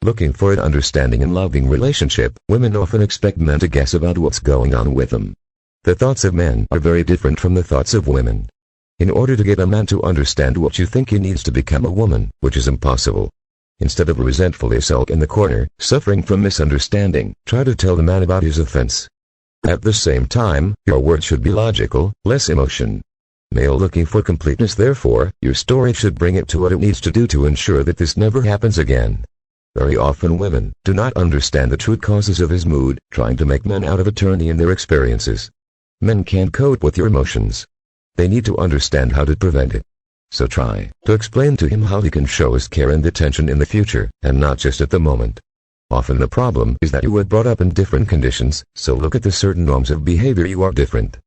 Looking for an understanding and loving relationship, women often expect men to guess about what's going on with them. The thoughts of men are very different from the thoughts of women. In order to get a man to understand what you think, he needs to become a woman, which is impossible. Instead of resentfully sulk in the corner, suffering from misunderstanding, try to tell the man about his offense. At the same time, your words should be logical, less emotion. Male looking for completeness, therefore, your story should bring it to what it needs to do to ensure that this never happens again. Very often women do not understand the true causes of his mood, trying to make men out of attorney in their experiences. Men can't cope with your emotions. They need to understand how to prevent it. So try to explain to him how he can show his care and attention in the future, and not just at the moment. Often the problem is that you were brought up in different conditions, so look at the certain norms of behavior you are different.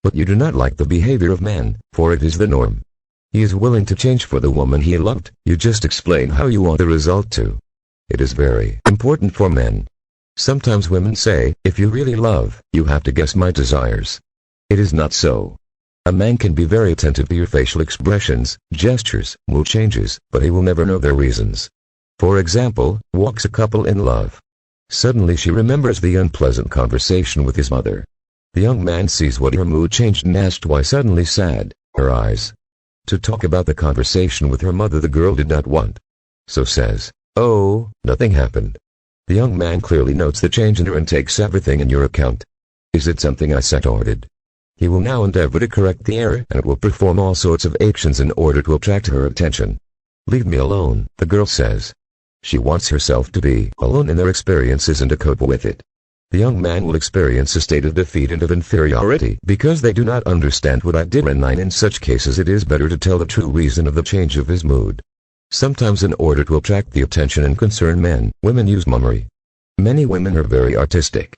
But you do not like the behavior of man, for it is the norm. He is willing to change for the woman he loved, you just explain how you want the result to. It is very important for men. Sometimes women say, if you really love, you have to guess my desires. It is not so. A man can be very attentive to your facial expressions, gestures, mood changes, but he will never know their reasons. For example, walks a couple in love. Suddenly she remembers the unpleasant conversation with his mother. The young man sees what her mood changed and asked why suddenly sad, her eyes. To talk about the conversation with her mother the girl did not want. So says, oh, nothing happened. The young man clearly notes the change in her and takes everything in your account. Is it something I said or did? He will now endeavor to correct the error and will perform all sorts of actions in order to attract her attention. Leave me alone, the girl says. She wants herself to be alone in their experiences and to cope with it. The young man will experience a state of defeat and of inferiority because they do not understand what I did, and in such cases it is better to tell the true reason of the change of his mood. Sometimes in order to attract the attention and concern men, women use mummery. Many women are very artistic.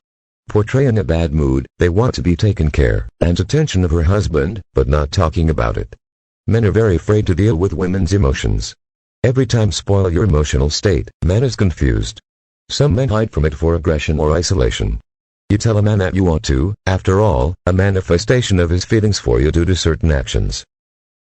Portraying a bad mood, they want to be taken care and attention of her husband, but not talking about it. Men are very afraid to deal with women's emotions. Every time spoil your emotional state, man is confused. Some men hide from it for aggression or isolation. You tell a man that you want to, after all, a manifestation of his feelings for you due to certain actions.